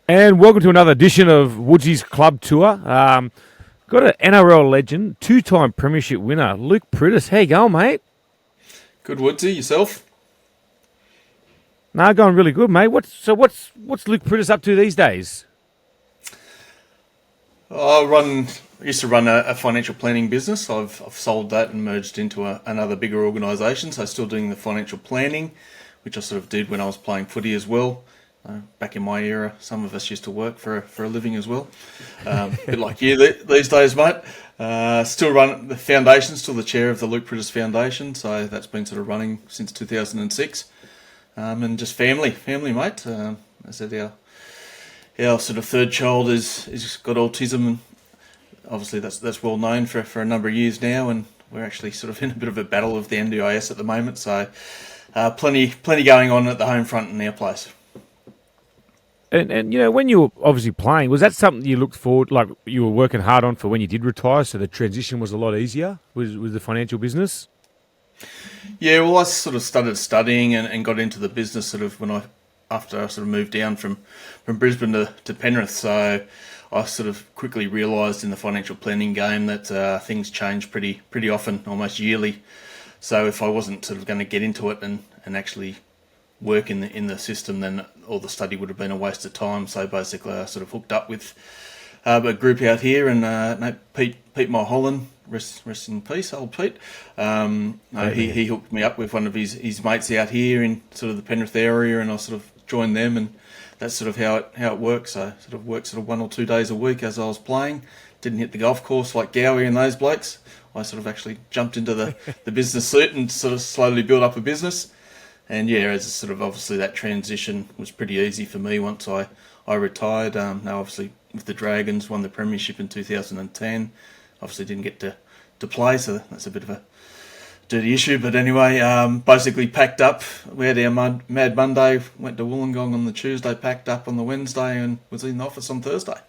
And welcome to another edition of Woodsys Club Tour. Got an NRL legend, two-time premiership winner, Luke Priddis. How you going, mate? Good, Woodsy. Yourself? No, going really good, mate. What's Luke Priddis up to these days? I used to run a financial planning business. I've sold that and merged into another bigger organisation. So still doing the financial planning, which I sort of did when I was playing footy as well. Back in my era, some of us used to work for a living as well. A bit like you these days, mate. Still run the foundation, still the chair of the Luke Priddis Foundation. So that's been sort of running since 2006. And just family, mate. I said our sort of third child is got autism, and obviously that's well known for a number of years now. And we're actually sort of in a bit of a battle of the NDIS at the moment. So plenty going on at the home front in our place. And you know, when you were obviously playing, was that something you looked forward, like you were working hard on for when you did retire, so the transition was a lot easier with the financial business? Yeah, well, I sort of started studying and got into the business sort of after I sort of moved down from Brisbane to Penrith. So I sort of quickly realised in the financial planning game that things change pretty often, almost yearly. So if I wasn't sort of going to get into it and actually work in the system, then all the study would have been a waste of time. So basically, I sort of hooked up with a group out here, and Pete Mulholland, rest in peace, old Pete. He hooked me up with one of his mates out here in sort of the Penrith area, and I sort of joined them, and that's sort of how it works. So I sort of worked sort of 1 or 2 days a week as I was playing. Didn't hit the golf course like Gowie and those blokes. I sort of actually jumped into the business suit and sort of slowly built up a business. And yeah, as sort of obviously that transition was pretty easy for me once I retired. Now obviously with the Dragons, won the premiership in 2010. Obviously didn't get to play, so that's a bit of a dirty issue. But anyway, basically packed up. We had our Mad Monday, went to Wollongong on the Tuesday, packed up on the Wednesday, and was in the office on Thursday.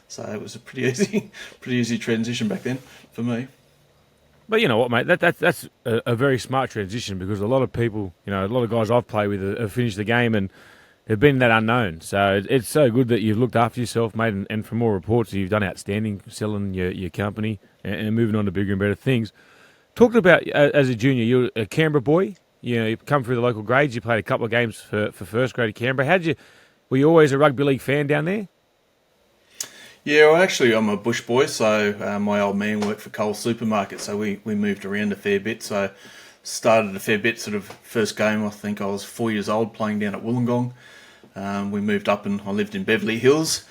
So it was a pretty easy transition back then for me. But you know what, mate? That's a very smart transition, because a lot of people, you know, a lot of guys I've played with have finished the game and have been that unknown. So it's so good that you've looked after yourself, mate. And from all reports, you've done outstanding selling your company and moving on to bigger and better things. Talking about as a junior, you're a Canberra boy. You know, you come through the local grades. You played a couple of games for first grade at Canberra. Were you always a rugby league fan down there? Yeah, well, actually, I'm a bush boy, so my old man worked for Coles Supermarket, so we moved around a fair bit. So started a fair bit, sort of first game, I think I was 4 years old playing down at Wollongong. We moved up and I lived in Beverly Hills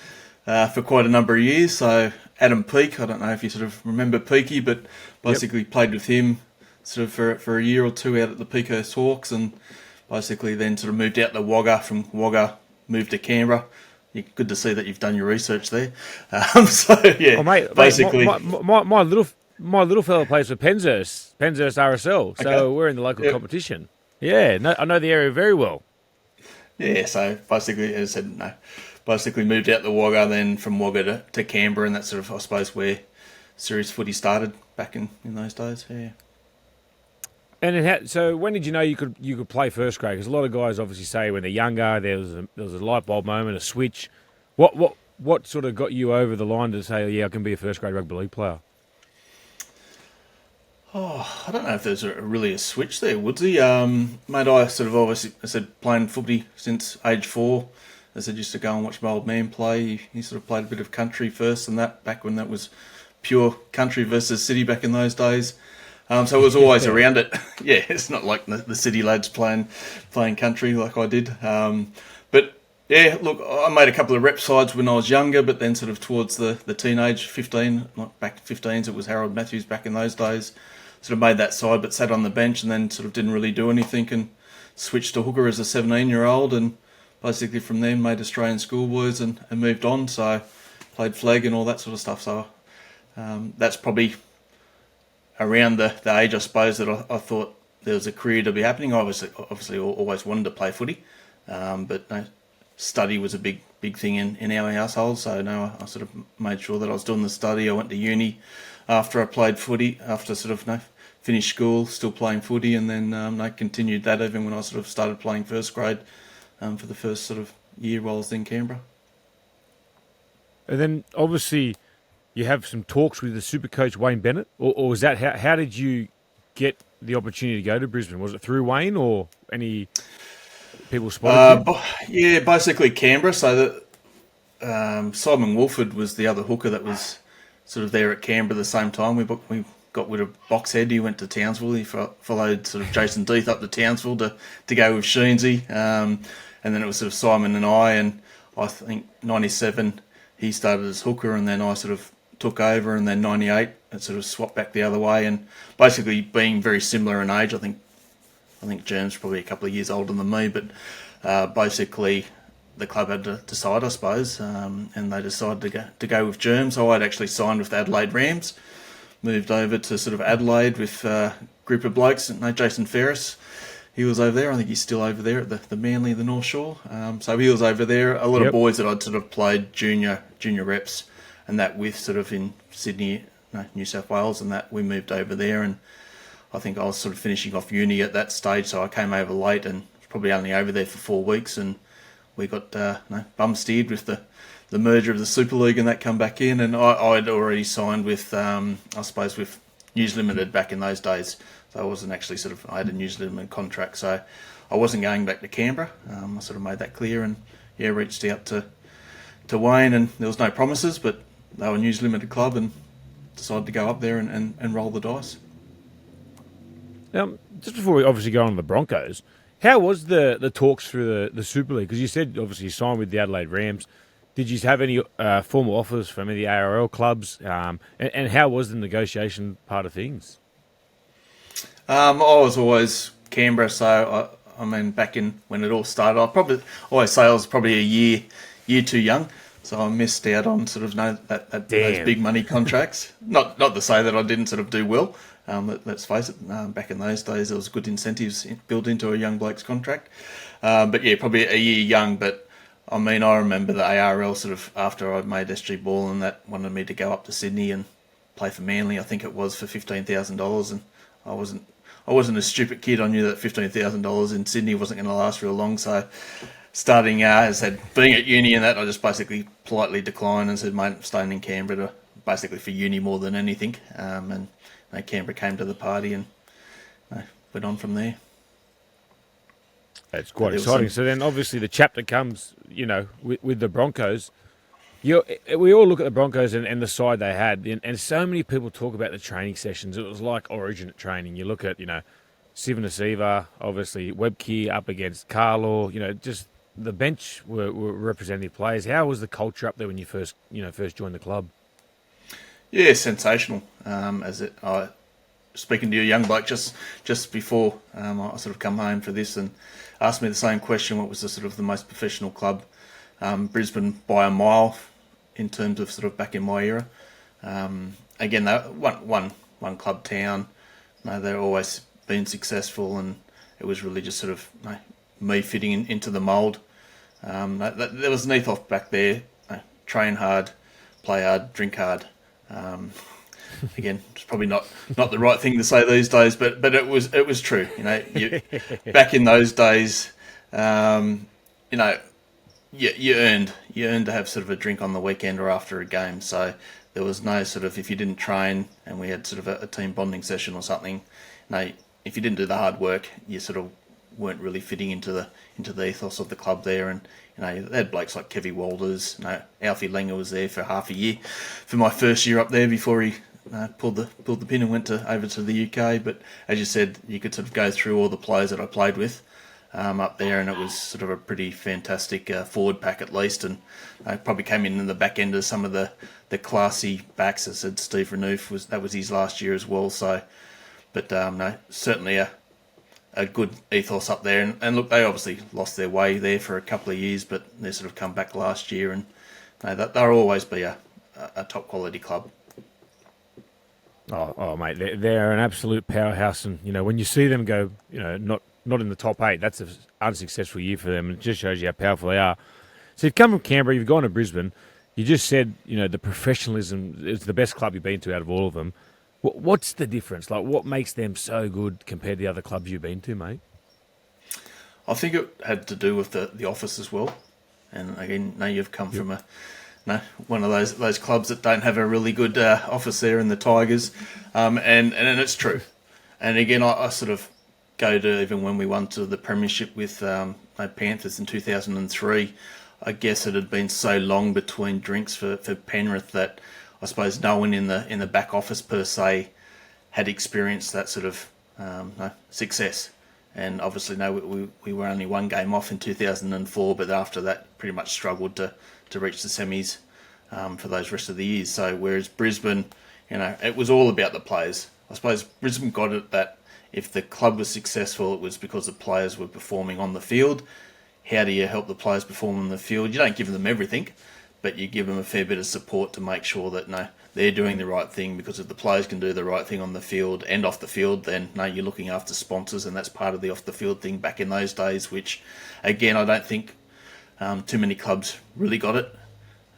for quite a number of years. So Adam Peake, I don't know if you sort of remember Peaky, but basically played with him sort of for a year or two out at the Peacoast Hawks, and basically then sort of moved out to Wagga. From Wagga, moved to Canberra. Good to see that you've done your research there. So yeah, mate, basically, my little fella plays for Penshurst RSL, so okay. We're in the local competition. Yeah, I know the area very well. Yeah, so basically, as I said, no, basically moved out to Wagga, then from Wagga to Canberra, and that's sort of, I suppose, where serious footy started back in those days. Yeah. And so when did you know you could play first grade? Because a lot of guys obviously say when they're younger, there was a light bulb moment, a switch. What sort of got you over the line to say, yeah, I can be a first grade rugby league player? Oh, I don't know if there's really a switch there, Woodsy. Mate, I sort of obviously, I said, playing footy since age 4. I said, used to go and watch my old man play. He sort of played a bit of country first, and that back when that was pure country versus city back in those days. So it was always around it. Yeah, it's not like the city lads playing country like I did. But yeah, look, I made a couple of rep sides when I was younger, but then sort of towards the teenage, 15, not back 15s, it was Harold Matthews back in those days. Sort of made that side, but sat on the bench and then sort of didn't really do anything, and switched to hooker as a 17-year-old, and basically from then made Australian schoolboys and moved on. So played flag and all that sort of stuff. So that's probably around the age, I suppose, that I thought there was a career to be happening. I obviously always wanted to play footy, but no, study was a big thing in our household. So no, I sort of made sure that I was doing the study. I went to uni after I played footy, after sort of finished school, still playing footy, and then I continued that even when I sort of started playing first grade for the first sort of year while I was in Canberra. And then obviously you have some talks with the super coach Wayne Bennett, or is that how did you get the opportunity to go to Brisbane? Was it through Wayne or any people spotted you? Yeah, basically Canberra. So that Simon Wolford was the other hooker that was sort of there at Canberra at the same time. We got rid of Boxhead. He went to Townsville. He followed sort of Jason Deeth up to Townsville to go with Sheensy. And then it was sort of Simon and I think 97 he started as hooker, and then I sort of took over, and then 98 it sort of swapped back the other way, and basically being very similar in age. I think Germ's probably a couple of years older than me, but basically the club had to decide, I suppose, and they decided to go with Germ. So I'd actually signed with the Adelaide Rams, moved over to sort of Adelaide with a group of blokes. Jason Ferris, he was over there. I think he's still over there at the Manly, the North Shore. So he was over there. A lot of boys that I'd sort of played junior reps and that with sort of in Sydney, New South Wales, and that we moved over there. And I think I was sort of finishing off uni at that stage, so I came over late and was probably only over there for 4 weeks, and we got bum steered with the merger of the Super League and that come back in, and I'd already signed with I suppose with News Limited back in those days, so I wasn't actually I had a News Limited contract, so I wasn't going back to Canberra. I sort of made that clear, and reached out to Wayne, and there was no promises, but they were a News Limited club, and decided to go up there and roll the dice. Now, just before we obviously go on to the Broncos, how was the talks through the Super League? Because you said obviously you signed with the Adelaide Rams. Did you have any formal offers from any of the ARL clubs? And how was the negotiation part of things? I was always Canberra, so I mean, back in when it all started, I probably always say I was probably a year too young, so I missed out on sort of those big money contracts. Not to say that I didn't sort of do well. Let's face it, back in those days there was good incentives built into a young bloke's contract. But yeah, probably a year young. But I mean, I remember the ARL sort of after I made SG Ball and that wanted me to go up to Sydney and play for Manly. I think it was for $15,000, and I wasn't a stupid kid. I knew that $15,000 in Sydney wasn't going to last real long. So starting, as I said, being at uni and that, I just basically politely declined and said, mate, I'm staying in Canberra basically for uni more than anything. And Canberra came to the party and went on from there. That's quite exciting. So then obviously the chapter comes, with the Broncos. We all look at the Broncos and the side they had, and so many people talk about the training sessions. It was like Origin training. You look at, Sivan Asiva, obviously Webke up against Carlaw, just the bench were representative players. How was the culture up there when you first joined the club? Yeah, sensational. Speaking to a young bloke just before I sort of come home for this, and asked me the same question: what was the sort of the most professional club? Brisbane by a mile in terms of sort of back in my era. Again, one club town. They've always been successful, and it was really just sort of me fitting into the mould. There was an ethos back there: train hard, play hard, drink hard. Again, it's probably not the right thing to say these days, but it was true. Back in those days, you earned to have sort of a drink on the weekend or after a game. So there was no sort of, if you didn't train and we had sort of a team bonding session or something, if you didn't do the hard work, you sort of weren't really fitting into the ethos of the club there. And they had blokes like Kevy Walters. Alfie Langer was there for half a year for my first year up there before he pulled the pin and went over to the UK. But as you said, you could sort of go through all the players that I played with up there, and it was sort of a pretty fantastic forward pack at least. And I probably came in the back end of some of the classy backs. As I said, Steve Renouf that was his last year as well. So, but certainly a good ethos up there. And look, they obviously lost their way there for a couple of years, but they sort of come back last year, and they'll always be a top quality club. Oh, mate, they're an absolute powerhouse, and when you see them go, not in the top 8, that's an unsuccessful year for them. It just shows you how powerful they are. So you've come from Canberra, you've gone to Brisbane. You just said, the professionalism is the best club you've been to out of all of them. What's the difference? Like, what makes them so good compared to the other clubs you've been to, mate? I think it had to do with the office as well. And again, now you've come from one of those clubs that don't have a really good office there in the Tigers, and it's true. And again, I sort of go to even when we won to the premiership with Panthers in 2003. I guess it had been so long between drinks for Penrith that I suppose no one in the back office per se had experienced that sort of success. And obviously, we were only one game off in 2004, but after that, pretty much struggled to reach the semis for those rest of the years. So whereas Brisbane, it was all about the players. I suppose Brisbane got it that if the club was successful, it was because the players were performing on the field. How do you help the players perform on the field? You don't give them everything, but you give them a fair bit of support to make sure that they're doing the right thing, because if the players can do the right thing on the field and off the field, then you're looking after sponsors, and that's part of the off the field thing back in those days, which again I don't think too many clubs really got it.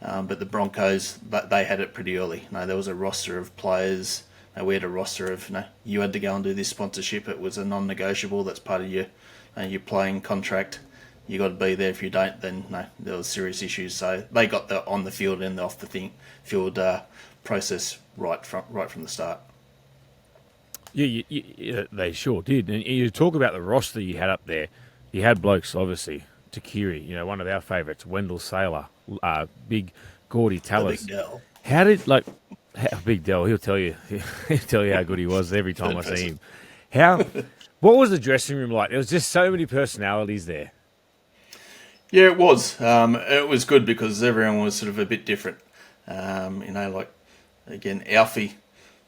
But the Broncos, they had it pretty early. There was a roster of players. We had a roster of, you had to go and do this sponsorship. It was a non-negotiable. That's part of your playing contract. You got to be there. If you don't, then there was serious issues. So they got the on the field and the off the field process right from the start. Yeah, they sure did. And you talk about the roster you had up there. You had blokes, obviously, Takiri, one of our favourites, Wendell Saylor, big Gordy Tallis. Big Dell. How Big Dell? He'll tell you how good he was every time I see him. What was the dressing room like? There was just so many personalities there. Yeah, it was. It was good because everyone was sort of a bit different. Like again, Alfie,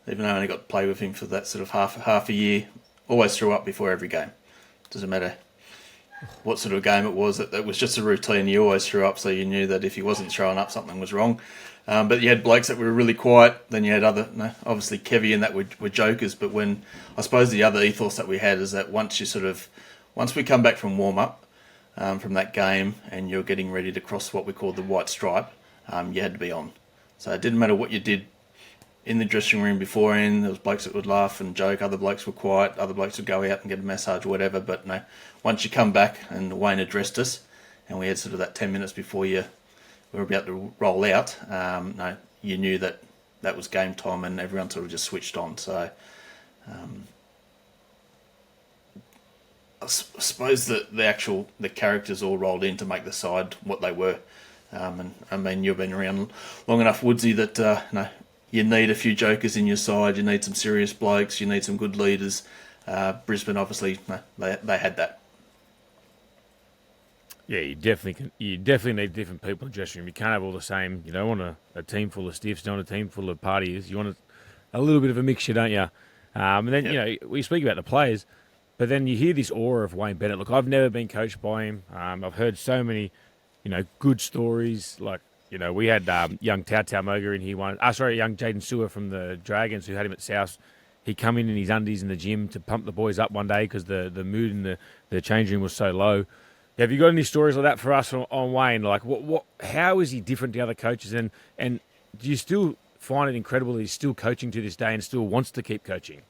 even though I only got to play with him for that sort of half a year, always threw up before every game. Doesn't matter what sort of game it was. That was just a routine. He always threw up, so you knew that if he wasn't throwing up, something was wrong. But you had blokes that were really quiet. Then you had obviously Kevy and that were jokers. But when I suppose the other ethos that we had is that once we come back from warm up from that game and you're getting ready to cross what we call the white stripe, you had to be on. So it didn't matter what you did in the dressing room beforehand. There was blokes that would laugh and joke. Other blokes were quiet. Other blokes would go out and get a massage or whatever. But once you come back and Wayne addressed us, and we had sort of that 10 minutes before we were about to roll out, you knew that was game time, and everyone sort of just switched on. So I suppose that the characters all rolled in to make the side what they were. And I mean, you've been around long enough, Woodsy, that you need a few jokers in your side. You need some serious blokes. You need some good leaders. Brisbane, obviously, they had that. Yeah, you definitely need different people in the dressing room. You can't have all the same. You don't want a team full of stiffs. You don't want a team full of partiers. You want a little bit of a mixture, don't you? And then, Yep. We speak about the players, but then you hear this aura of Wayne Bennett. Look, I've never been coached by him. I've heard so many, good stories. Like, we had young Tau Moga in here young Jaden Sewer from the Dragons, who had him at South. He come in his undies in the gym to pump the boys up one day because the mood in the change room was so low. Have you got any stories like that for us on Wayne? Like, how is he different to other coaches? And do you still find it incredible that he's still coaching to this day and still wants to keep coaching?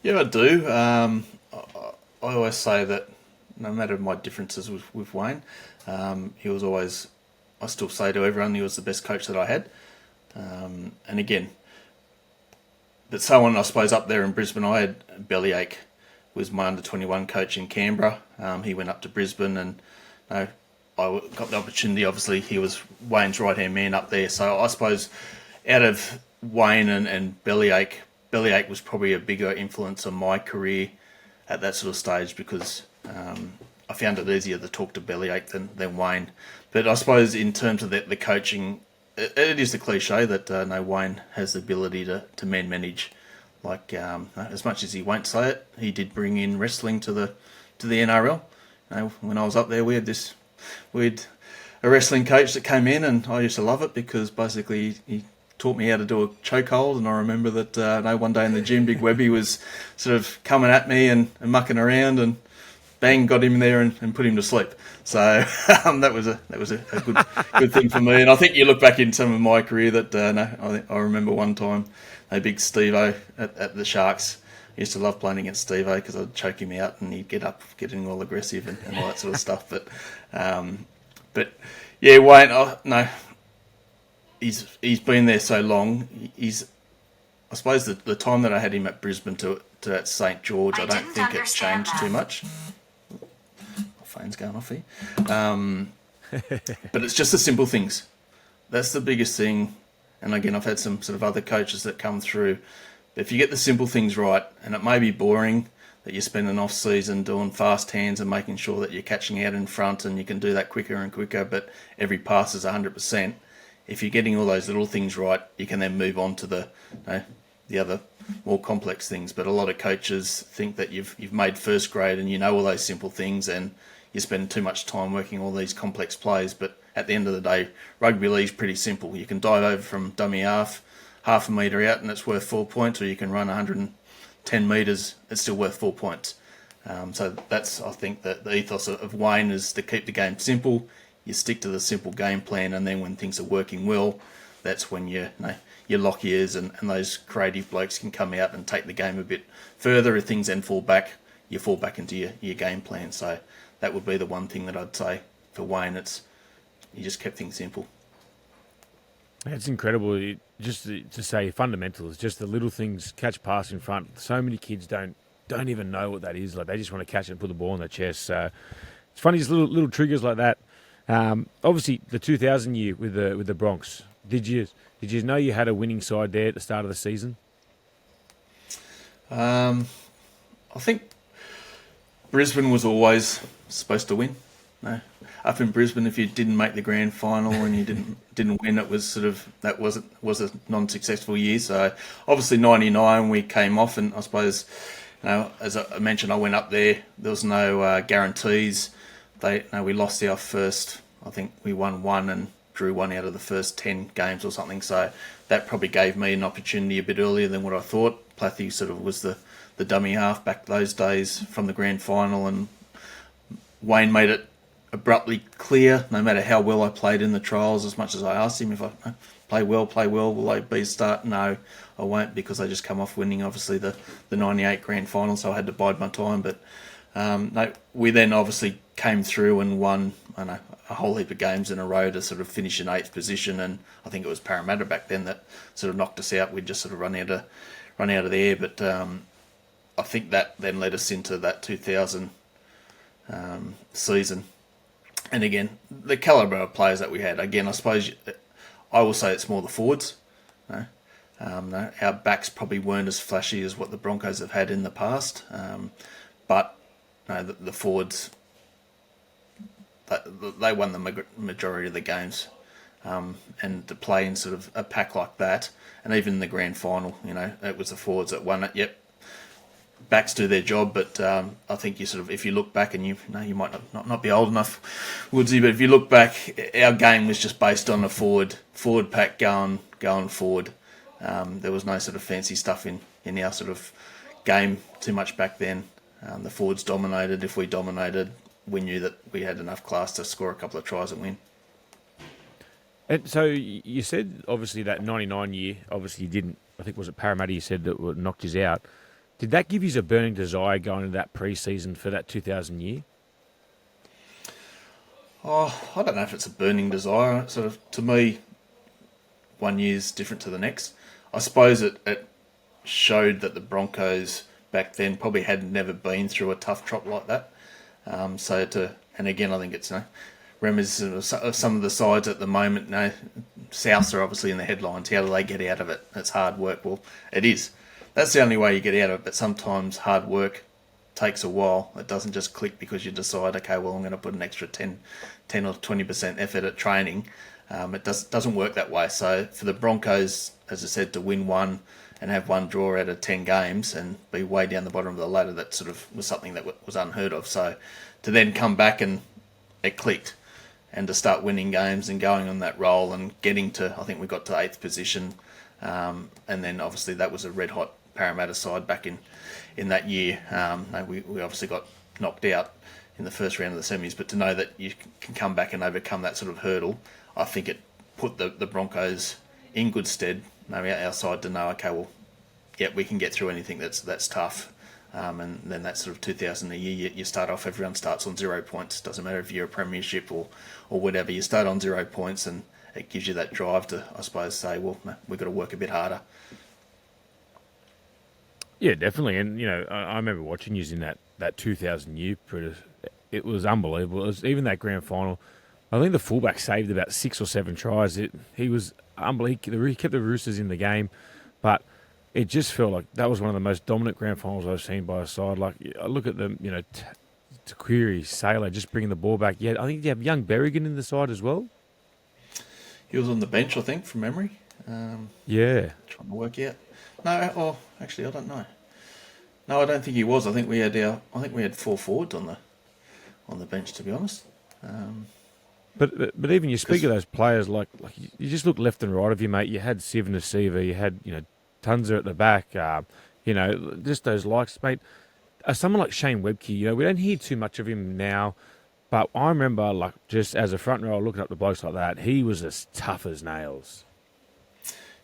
Yeah, I do. I always say that no matter my differences with Wayne, he was always, I still say to everyone, he was the best coach that I had. And again, but someone, I suppose, up there in Brisbane, I had Bellyache, was my under-21 coach in Canberra. He went up to Brisbane, and I got the opportunity. Obviously, he was Wayne's right-hand man up there. So I suppose out of Wayne and Bellyache was probably a bigger influence on my career at that sort of stage, because I found it easier to talk to Bellyache than Wayne. But I suppose in terms of the coaching, it is the cliche that Wayne has the ability to man manage. Like, as much as he won't say it, he did bring in wrestling to the NRL. When I was up there, we had a wrestling coach that came in, and I used to love it because basically he taught me how to do a chokehold. And I remember that one day in the gym, Big Webby was sort of coming at me and mucking around, and bang, got him there and put him to sleep. So that was a good thing for me. And I think you look back in some of my career that I remember one time, big Steve-O at the Sharks. I used to love playing against Steve-O because I'd choke him out and he'd get up getting all aggressive and all that sort of stuff. But Yeah, Wayne. Oh, no, he's been there so long. I suppose the time that I had him at Brisbane to at St George, I don't think it changed too much. My phone's going off here. But it's just the simple things. That's the biggest thing. And again, I've had some sort of other coaches that come through. But if you get the simple things right, and it may be boring that you spend an off season doing fast hands and making sure that you're catching out in front, and you can do that quicker and quicker, but every pass is 100%. If you're getting all those little things right, you can then move on to the other more complex things. But a lot of coaches think that you've made first grade and you know all those simple things, and you spend too much time working all these complex plays. But at the end of the day, rugby league's pretty simple. You can dive over from dummy half a metre out and it's worth 4 points, or you can run 110 metres, it's still worth 4 points. So that's, I think, the ethos of Wayne is to keep the game simple. You stick to the simple game plan, and then when things are working well, that's when your lock ears and those creative blokes can come out and take the game a bit further. If things then fall back, you fall back into your game plan. So that would be the one thing that I'd say for Wayne. You just kept things simple. It's incredible. Just to say fundamentals, just the little things, catch, pass in front. So many kids don't even know what that is. Like, they just want to catch it and put the ball in their chest. So it's funny, just little triggers like that. Obviously, the 2000 year with the Bronx. Did you know you had a winning side there at the start of the season? I think Brisbane was always supposed to win. No, up in Brisbane, if you didn't make the grand final and you didn't win, it was sort of was a non-successful year. So obviously '99 we came off, and I suppose, as I mentioned, I went up there. There was no guarantees. We lost our first. I think we won one and drew one out of the first 10 games or something. So that probably gave me an opportunity a bit earlier than what I thought. Plathy sort of was the dummy half back those days from the grand final, and Wayne made it abruptly clear, no matter how well I played in the trials, as much as I asked him if I play well, will I be a start? No, I won't, because I just come off winning, obviously, the 98 grand final, so I had to bide my time. But we then obviously came through and won a whole heap of games in a row to sort of finish in 8th position, and I think it was Parramatta back then that sort of knocked us out. We'd just sort of run out of there, but I think that then led us into that 2000 season. And again, the calibre of players that we had, again, I suppose I will say it's more the forwards. Our backs probably weren't as flashy as what the Broncos have had in the past, but the forwards, they won the majority of the games, and to play in sort of a pack like that, and even in the grand final, it was the forwards that won it. Yep, backs do their job, but I think you sort of, if you look back, and you might not be old enough, Woodsy, but if you look back, our game was just based on a forward pack going forward. There was no sort of fancy stuff in our sort of game too much back then. The forwards dominated. If we dominated, we knew that we had enough class to score a couple of tries and win. And so you said, obviously, that 99 year, obviously you didn't, I think, was it Parramatta you said that knocked you out. Did that give you a burning desire going into that pre-season for that 2000 year? Oh, I don't know if it's a burning desire. Sort of, to me, one year's different to the next. I suppose it showed that the Broncos back then probably had never been through a tough trot like that. And again, I think it's reminiscent of some of the sides at the moment. Souths are obviously in the headlines. How do they get out of it? It's hard work. Well, it is. That's the only way you get out of it. But sometimes hard work takes a while. It doesn't just click because you decide, okay, well, I'm going to put an extra 10 or 20% effort at training. It doesn't work that way. So for the Broncos, as I said, to win one and have one draw out of 10 games and be way down the bottom of the ladder, that sort of was something that was unheard of. So to then come back and it clicked, and to start winning games and going on that roll and getting to, I think we got to 8th position, and then obviously that was a red hot Parramatta side back in that year. We obviously got knocked out in the first round of the semis, but to know that you can come back and overcome that sort of hurdle, I think it put the Broncos in good stead. Maybe our side to know, okay, well, yeah, we can get through anything that's tough. And then that sort of 2,000 a year, you start off, everyone starts on 0 points. Doesn't matter if you're a premiership or whatever, you start on 0 points, and it gives you that drive to, I suppose, say, well, no, we've got to work a bit harder. Yeah, definitely. And, I remember watching you in that 2000 year. It was unbelievable. It was even that grand final. I think the fullback saved about 6 or 7 tries. He was unbelievable. He kept the Roosters in the game, but it just felt like that was one of the most dominant grand finals I've seen by a side. Like, I look at them, Taquiri, Sailor, just bringing the ball back. Yeah, I think you have young Berrigan in the side as well. He was on the bench, I think, from memory. Yeah. Trying to work out. No, actually, I don't know. No, I don't think he was. I think we had 4 forwards on the bench, to be honest. But even you speak of those players, like you just look left and right of you, mate. You had Sivan Nasiva, you had Tunza at the back, just those likes, mate. Someone like Shane Webke, we don't hear too much of him now, but I remember, like, just as a front row looking up the blokes like that, he was as tough as nails.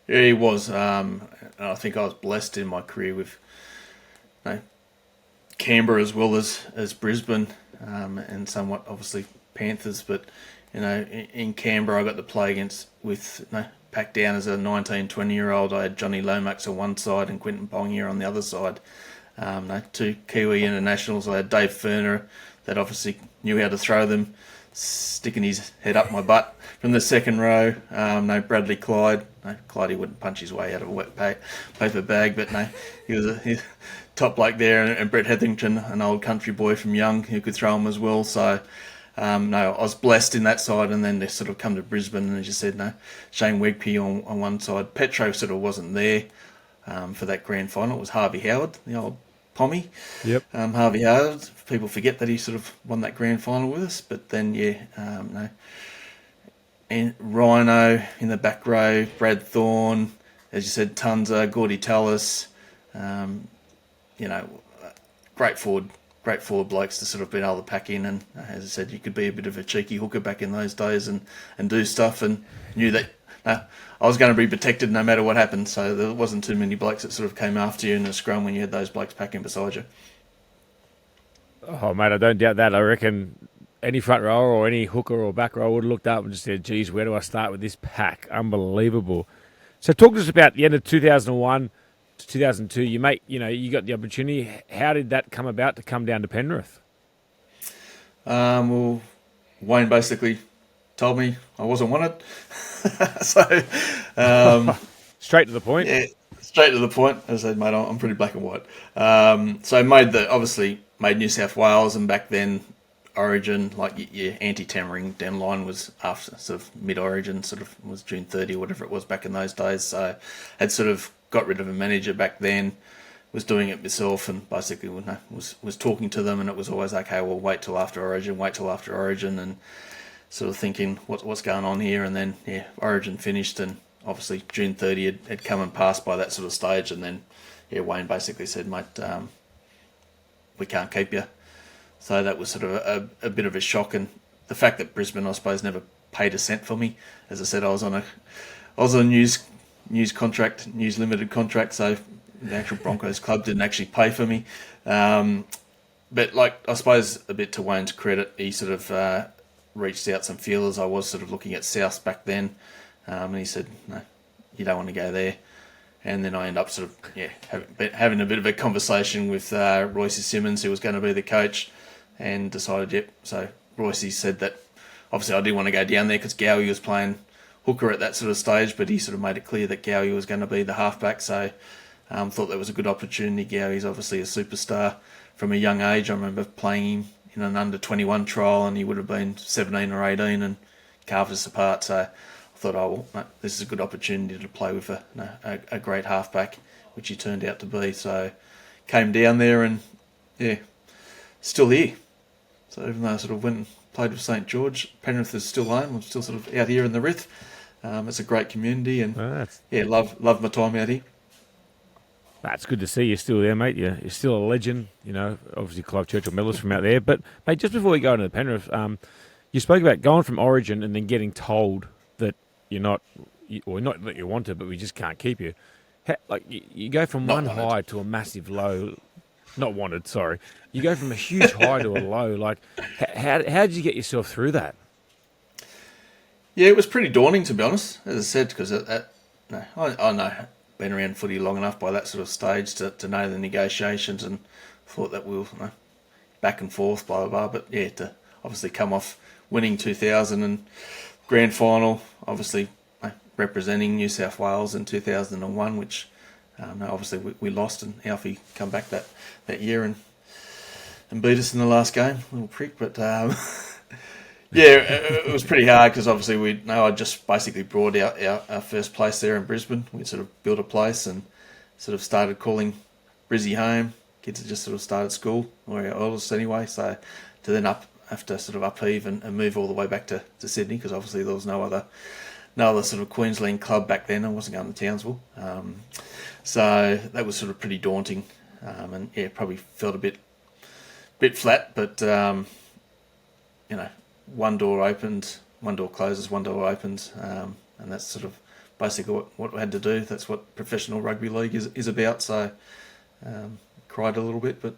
Yeah, he was. And I think I was blessed in my career with Canberra as well as Brisbane, and somewhat obviously Panthers, but in Canberra I got to play with packed down as a 19, 20-year-old. I had Johnny Lomax on one side and Quinton Pongia on the other side. 2 Kiwi internationals. I had Dave Ferner that obviously knew how to throw them, sticking his head up my butt from the second row. Bradley Clyde. Clyde, he wouldn't punch his way out of a wet paper bag, but he was a top bloke there. And Brett Hetherington, an old country boy from Young, who could throw them as well. So, I was blessed in that side, and then they sort of come to Brisbane, and as you said, Shane Wegpe on one side. Petro sort of wasn't there for that grand final. It was Harvey Howard, the old Pommy. Yep. Harvey Howard. People forget that he sort of won that grand final with us, but then and Rhino in the back row, Brad Thorne, as you said, Tunza, Gordy Tallis, great forward blokes to sort of be able to pack in. And as I said, you could be a bit of a cheeky hooker back in those days and do stuff, and knew that I was going to be protected no matter what happened. So there wasn't too many blokes that sort of came after you in a scrum when you had those blokes packing beside you. Oh, mate, I don't doubt that. I reckon any front rower or any hooker or back rower would have looked up and just said, geez, where do I start with this pack? Unbelievable. So talk to us about the end of 2001 to 2002. You got the opportunity. How did that come about to come down to Penrith? Well, Wayne basically told me I wasn't wanted. So straight to the point. Yeah, straight to the point. As I said, mate, I'm pretty black and white. So made New South Wales, and back then Origin, like your anti-tampering deadline was after sort of mid-Origin, sort of was June 30 or whatever it was back in those days. So had sort of got rid of a manager back then, was doing it myself, and basically was talking to them, and it was always okay. Well, wait till after Origin, and sort of thinking what's going on here. And then Origin finished, and obviously June 30 had come and passed by that sort of stage, and then Wayne basically said, mate, we can't keep you. So that was sort of a bit of a shock, and the fact that Brisbane, I suppose, never paid a cent for me. As I said, I was on a news contract, news limited contract, so the actual Broncos club didn't actually pay for me. But I suppose a bit to Wayne's credit, he sort of reached out some feelers. I was sort of looking at South back then, and he said, no, you don't want to go there. And then I end up sort of having a bit of a conversation with Royce Simmons, who was going to be the coach, and decided, So Royce said that obviously I didn't want to go down there because Gowie was playing hooker at that sort of stage, but he sort of made it clear that Gowie was going to be the halfback. So thought that was a good opportunity. Gowie's obviously a superstar from a young age. I remember playing him in an under-21 trial, and he would have been 17 or 18 and carved us apart. So I thought, this is a good opportunity to play with a great halfback, which he turned out to be. So came down there, and still here. So even though I sort of went and played with St George, Penrith is still home. I'm still sort of out here in the Rith. It's a great community, and love my time out here. That's good to see you're still there, mate. You're still a legend. Obviously Clive Churchill medalist from out there. But mate, just before we go into the Penrith, you spoke about going from Origin and then getting told that you're not that you want to, but we just can't keep you. You go from one high to a massive low. Not wanted, sorry. You go from a huge high to a low. Like, how did you get yourself through that? Yeah, it was pretty daunting, to be honest, as I said, because I know, been around footy long enough by that sort of stage to know the negotiations, and thought that we'll back and forth, blah, blah, blah. But yeah, to obviously come off winning 2000 and grand final, obviously representing New South Wales in 2001, which obviously we lost, and Alfie come back that year and beat us in the last game, little prick. But yeah, it was pretty hard because obviously I just basically brought out our first place there in Brisbane. We sort of built a place and sort of started calling Brizzy home. Kids had just sort of started school, or our eldest anyway. So to then have to sort of upheave and move all the way back to Sydney, because obviously there was no other sort of Queensland club back then. I wasn't going to Townsville. So that was sort of pretty daunting. And yeah, probably felt a bit flat, but one door opened, one door closes, one door opens, and that's sort of basically what we had to do. That's what professional rugby league is about. So cried a little bit, but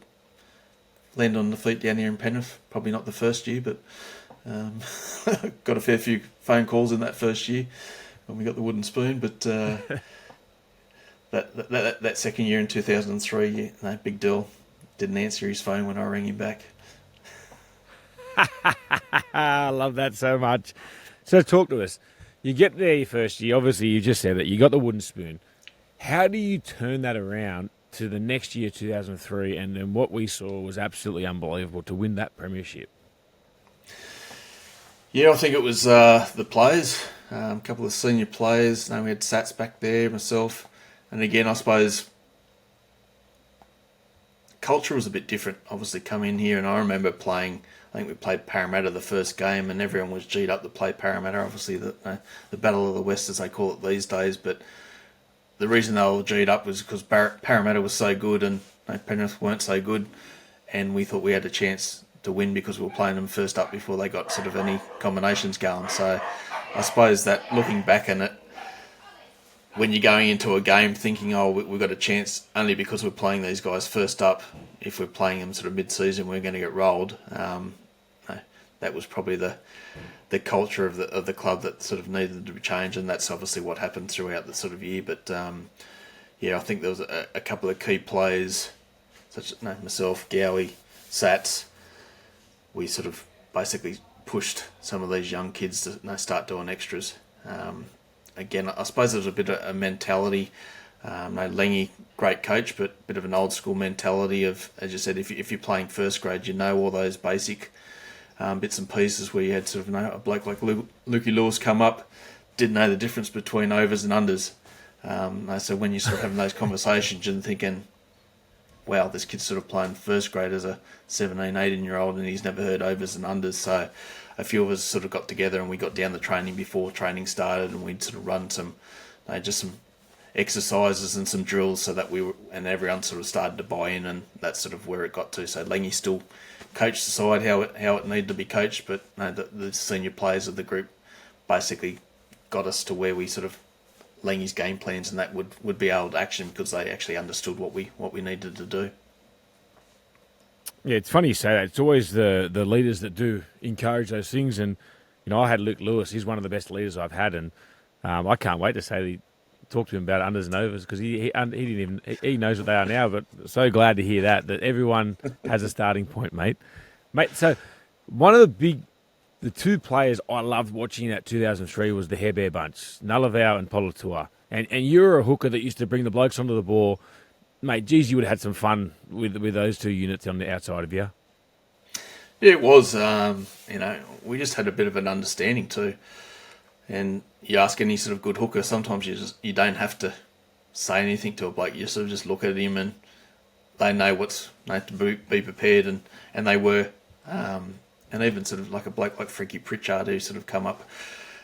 landed on the feet down here in Penrith. Probably not the first year, but got a fair few phone calls in that first year when we got the wooden spoon. But that second year in 2003, Big Dill didn't answer his phone when I rang him back. I love that so much. So talk to us. You get there your first year. Obviously, you just said that you got the wooden spoon. How do you turn that around to the next year, 2003, and then what we saw was absolutely unbelievable to win that premiership? Yeah, I think it was the players, a couple of senior players. We had Sats back there, myself, and again, I suppose culture was a bit different. Obviously, come in here, and I remember playing. I think we played Parramatta the first game, and everyone was G'd up to play Parramatta. Obviously, the Battle of the West, as they call it these days. But the reason they were G'd up was because Parramatta was so good, and Penrith weren't so good, and we thought we had a chance to win because we were playing them first up before they got sort of any combinations going. So I suppose that looking back on it, when you're going into a game thinking, we've got a chance only because we're playing these guys first up, if we're playing them sort of mid-season, we're going to get rolled. That was probably the culture of the club that sort of needed to be changed, and that's obviously what happened throughout the sort of year. But yeah, I think there was a couple of key players, such as myself, Gowie, Sats. We sort of basically pushed some of these young kids to start doing extras. Again, I suppose there's a bit of a mentality. Lengy, great coach, but a bit of an old school mentality of, as you said, if you're playing first grade, you know all those basic bits and pieces where you had sort of a bloke like Lukey Lewis come up, didn't know the difference between overs and unders. So when you're sort of having those conversations and thinking, wow, this kid's sort of playing first grade as a 17, 18-year-old and he's never heard overs and unders. So a few of us sort of got together and we got down the training before training started, and we'd sort of run some exercises and some drills so that everyone sort of started to buy in, and that's sort of where it got to. So Lengy still coached the side how it needed to be coached, but the senior players of the group basically got us to where we sort of Lengy's game plans and that would be able to action because they actually understood what we needed to do. Yeah, it's funny you say that. It's always the leaders that do encourage those things. And, I had Luke Lewis. He's one of the best leaders I've had. And I can't wait to talk to him about unders and overs because he knows what they are now. But so glad to hear that everyone has a starting point, mate. So one of the two players I loved watching in that 2003 was the Hair Bear bunch, Nullavow and Polatua. And you're a hooker that used to bring the blokes onto the ball. Mate, geez, you would have had some fun with those two units on the outside of you. Yeah, it was. We just had a bit of an understanding too. And you ask any sort of good hooker, sometimes you don't have to say anything to a bloke. You sort of just look at him and they know to be prepared, and they were. And even sort of like a bloke like Frankie Pritchard who sort of come up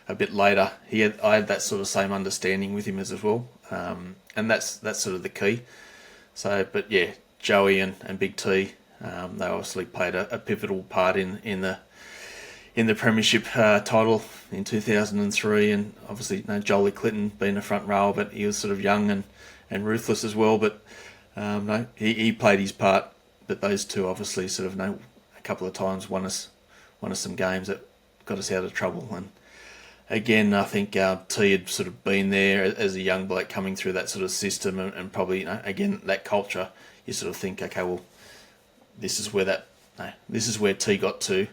a bit later, I had that sort of same understanding with him as well. And that's sort of the key. So, but yeah, Joey and Big T, they obviously played a pivotal part in the premiership title in 2003, and obviously Jolie Clinton being a front rower, but he was sort of young and ruthless as well. But he played his part but those two obviously sort of know a couple of times won us some games that got us out of trouble. And again, I think T had sort of been there as a young bloke coming through that sort of system, and probably, again, that culture. You sort of think, okay, well, this is where T got to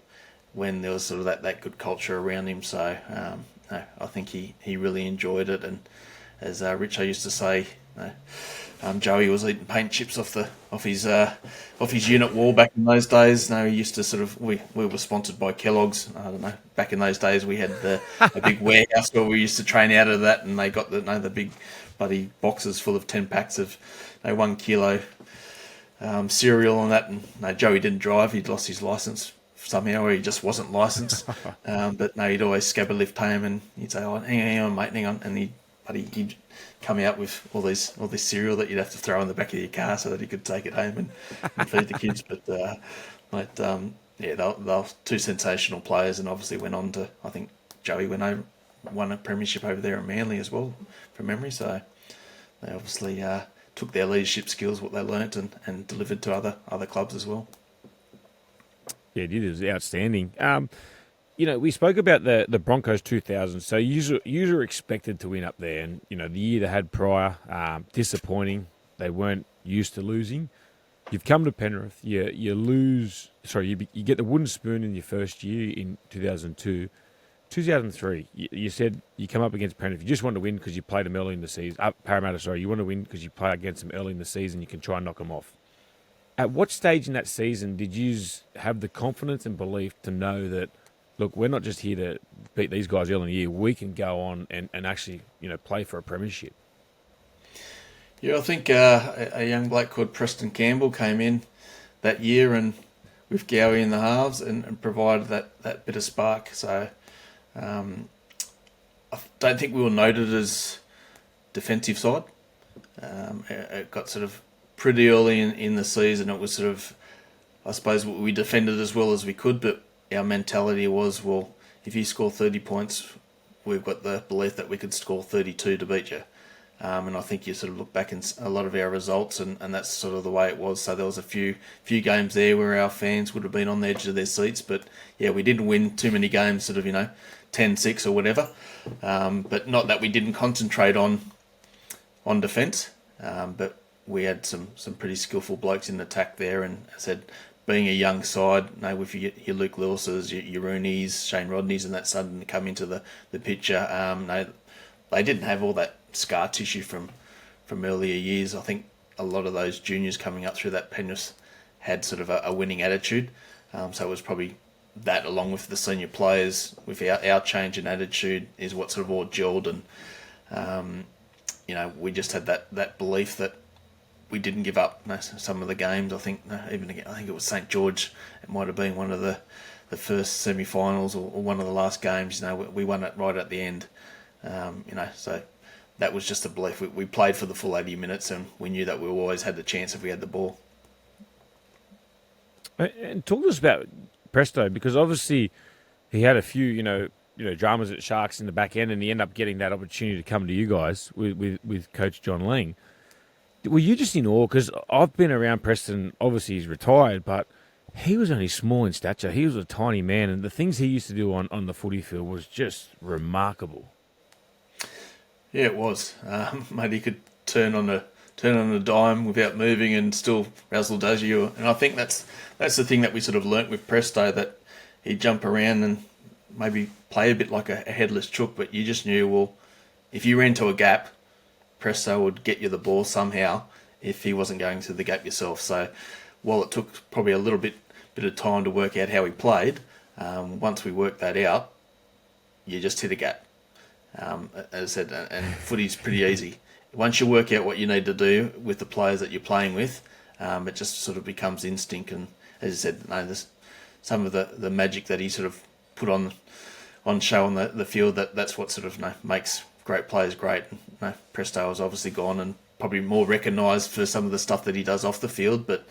when there was sort of that good culture around him. So I think he really enjoyed it. And as Richo used to say, Joey was eating paint chips off his unit wall back in those days. No, he used to sort of we were sponsored by Kellogg's. I don't know. Back in those days, we had a big warehouse where we used to train out of that, and they got the big bloody boxes full of 10 packs of 1 kilo cereal and that. And Joey didn't drive; he'd lost his license somehow, or he just wasn't licensed. But no, he'd always scab a lift home, and he'd say, "Oh, hang on, mate, hang on," and he'd come out with all this cereal that you'd have to throw in the back of your car so that he could take it home and feed the kids. But they were two sensational players, and obviously went on to, I think Joey won a premiership over there in Manly as well, from memory. So they obviously took their leadership skills, what they learnt, and delivered to other clubs as well. Yeah, it was outstanding. We spoke about the Broncos 2000. So you were expected to win up there, and the year they had prior, disappointing. They weren't used to losing. You've come to Penrith. You lose. Sorry, you get the wooden spoon in your first year in 2002. 2003, you said you come up against Penrith. You just want to win because you played them early in the season. Parramatta, sorry, you want to win because you play against them early in the season. You can try and knock them off. At what stage in that season did you have the confidence and belief to know that, look, we're not just here to beat these guys early in the year. We can go on and actually, play for a premiership? Yeah, I think a young bloke called Preston Campbell came in that year, and with Gowie in the halves, and provided that bit of spark. So I don't think we were noted as defensive side. It got sort of pretty early in the season. It was sort of, I suppose, we defended as well as we could, but our mentality was, well, if you score 30 points, we've got the belief that we could score 32 to beat you. And I think you sort of look back in a lot of our results, and that's sort of the way it was. So there was a few games there where our fans would have been on the edge of their seats. But yeah, we didn't win too many games, sort of, 10-6 or whatever. But not that we didn't concentrate on defence. But we had some pretty skillful blokes in attack there, and as I said, being a young side, with your Luke Lewis's, your Rooney's, Shane Rodney's, and that starting to come into the picture, they didn't have all that scar tissue from earlier years. I think a lot of those juniors coming up through that Penrith had sort of a winning attitude. So it was probably that, along with the senior players, with our change in attitude, is what sort of all gelled, and we just had that belief that we didn't give up some of the games. I think it was St George. It might have been one of the first semi-finals or one of the last games. We won it right at the end. So that was just a belief. We played for the full 80 minutes, and we knew that we always had the chance if we had the ball. And talk to us about Presto, because obviously he had a few, dramas at Sharks in the back end, and he ended up getting that opportunity to come to you guys with Coach John Lang. Were you just in awe? Because I've been around Preston. Obviously, he's retired, but he was only small in stature. He was a tiny man, and the things he used to do on the footy field was just remarkable. Yeah, it was. Mate, he could turn on a dime without moving and still razzle-dazzle you. And I think that's the thing that we sort of learnt with Presto, that he'd jump around and maybe play a bit like a headless chook, but you just knew, well, if you ran to a gap, Presto would get you the ball somehow if he wasn't going through the gap yourself. So while it took probably a little bit of time to work out how he played, once we worked that out, you just hit a gap. As I said, and footy's pretty easy. Once you work out what you need to do with the players that you're playing with, it just sort of becomes instinct. And as I said, there's some of the magic that he sort of put on show on the field. That's what sort of makes great players great. Presto has obviously gone and probably more recognised for some of the stuff that he does off the field, but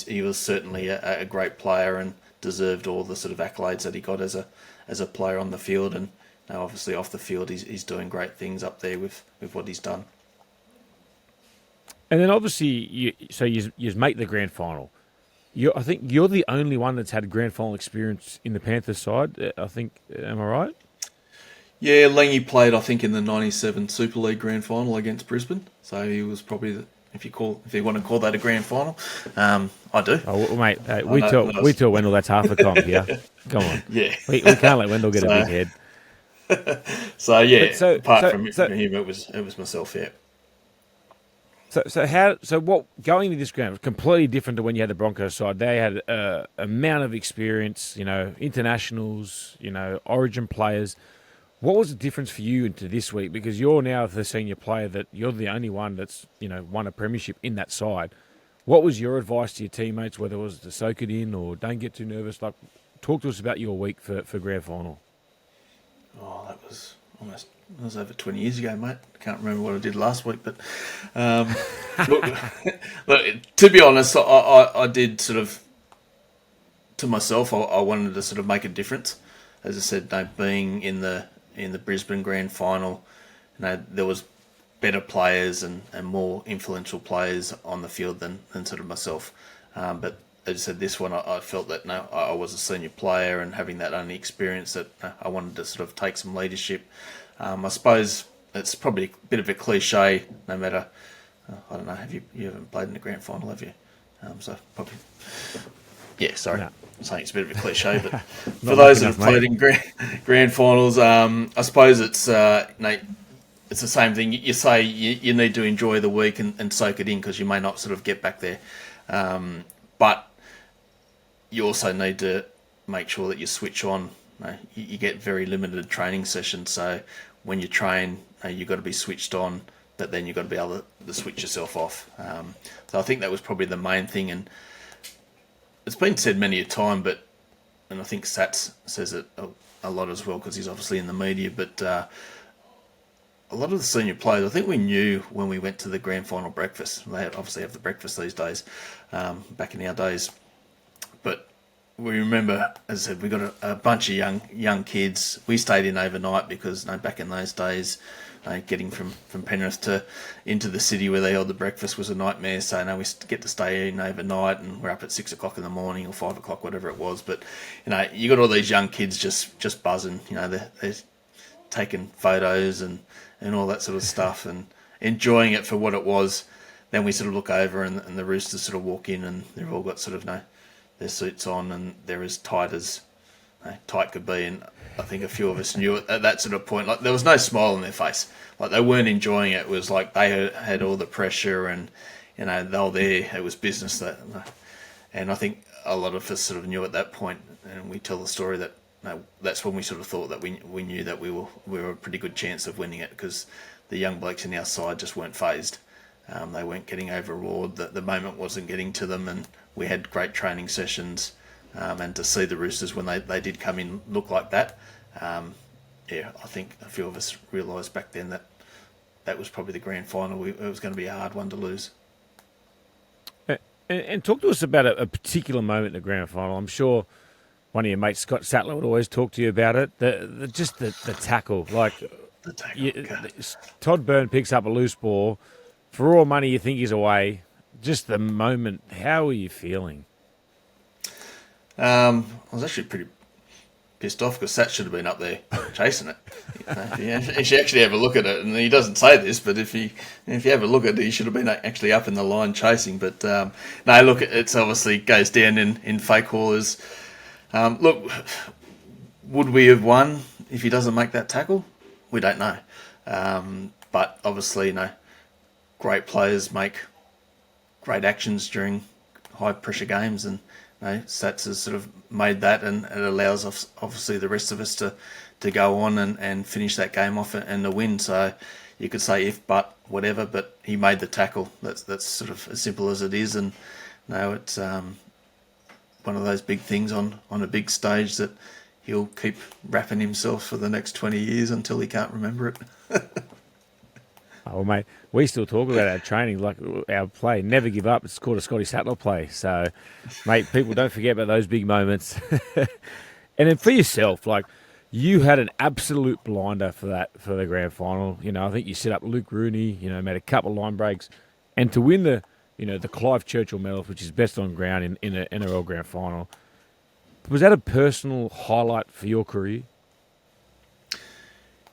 he was certainly a great player and deserved all the sort of accolades that he got as a player on the field. And obviously off the field, he's doing great things up there with what he's done. And then obviously, you make the grand final. I think you're the only one that's had grand final experience in the Panthers side. I think, am I right? Yeah, Langy played, I think, in the '97 Super League Grand Final against Brisbane. So he was probably, if you want to call that a grand final, I do. Oh, well, mate, I know, we tell Wendell that's half a comp here. Come on, yeah. we can't let Wendell get a big head. So yeah, But apart from him, it was myself. Yeah. So what going into this ground was completely different to when you had the Broncos side. They had a amount of experience, internationals, Origin players. What was the difference for you into this week? Because you're now the senior player that you're the only one that's won a premiership in that side. What was your advice to your teammates, whether it was to soak it in or don't get too nervous? Like, talk to us about your week for grand final. Oh, that was over 20 years ago, mate. I can't remember what I did last week, but look, to be honest, I did sort of, to myself, I wanted to sort of make a difference. As I said, being in the Brisbane Grand Final, there was better players and more influential players on the field than sort of myself. But as I said, this one I felt that I was a senior player, and having that only experience, that I wanted to sort of take some leadership. I suppose it's probably a bit of a cliche. No matter, I don't know. You haven't played in the grand final, have you? So probably, yeah. Sorry, No. I'm saying it's a bit of a cliche, but for those that have played in grand finals, I suppose it's it's the same thing. You say you need to enjoy the week and soak it in, because you may not sort of get back there, but you also need to make sure that you switch on. You get very limited training sessions, so when you train, you've got to be switched on, but then you've got to be able to switch yourself off. So I think that was probably the main thing, and it's been said many a time, and I think Sats says it a lot as well, because he's obviously in the media, but a lot of the senior players, I think we knew when we went to the grand final breakfast. They obviously have the breakfast these days, back in our days, but we remember, as I said, we got a bunch of young kids. We stayed in overnight because back in those days, getting from Penrith into the city where they held the breakfast was a nightmare. So we get to stay in overnight, and we're up at 6 o'clock in the morning or 5 o'clock, whatever it was. But you got all these young kids just buzzing. They're taking photos and all that sort of stuff and enjoying it for what it was. Then we sort of look over, and the Roosters sort of walk in, and they've all got sort of their suits on, and they're as tight as tight could be. And I think a few of us knew it at that sort of point. Like, there was no smile on their face. Like, they weren't enjoying it. It was like they had all the pressure, and they were there. It was business. And I think a lot of us sort of knew at that point. And we tell the story that that's when we sort of thought that we knew that we were a pretty good chance of winning it, because the young blokes in our side just weren't phased. They weren't getting overawed. The moment wasn't getting to them, and we had great training sessions. And to see the Roosters when they did come in look like that, I think a few of us realised back then that was probably the grand final. It was going to be a hard one to lose. And talk to us about a particular moment in the grand final. I'm sure one of your mates, Scott Sattler, would always talk to you about it. The tackle. Like, The tackle. Todd Byrne picks up a loose ball. For all money, you think he's away. Just the moment. How were you feeling? I was actually pretty pissed off, because Sat should have been up there chasing it. If you actually have a look at it, and he doesn't say this, but if you have a look at it, he should have been actually up in the line chasing. But look, it's obviously goes down in fake haulers. Look, would we have won if he doesn't make that tackle? We don't know. But obviously, great players make great actions during high pressure games, and Sats has sort of made that, and it allows us, obviously, the rest of us to go on and finish that game off and to win. So you could say if, but, whatever, but he made the tackle. That's sort of as simple as it is, and it's one of those big things on a big stage that he'll keep rapping himself for the next 20 years until he can't remember it. Oh, mate, we still talk about our training, like our play. Never give up. It's called a Scotty Sattler play. So, mate, people don't forget about those big moments. And then for yourself, like, you had an absolute blinder for the grand final. I think you set up Luke Rooney, made a couple of line breaks. And to win the the Clive Churchill Medal, which is best on ground in an NRL Grand Final. Was that a personal highlight for your career?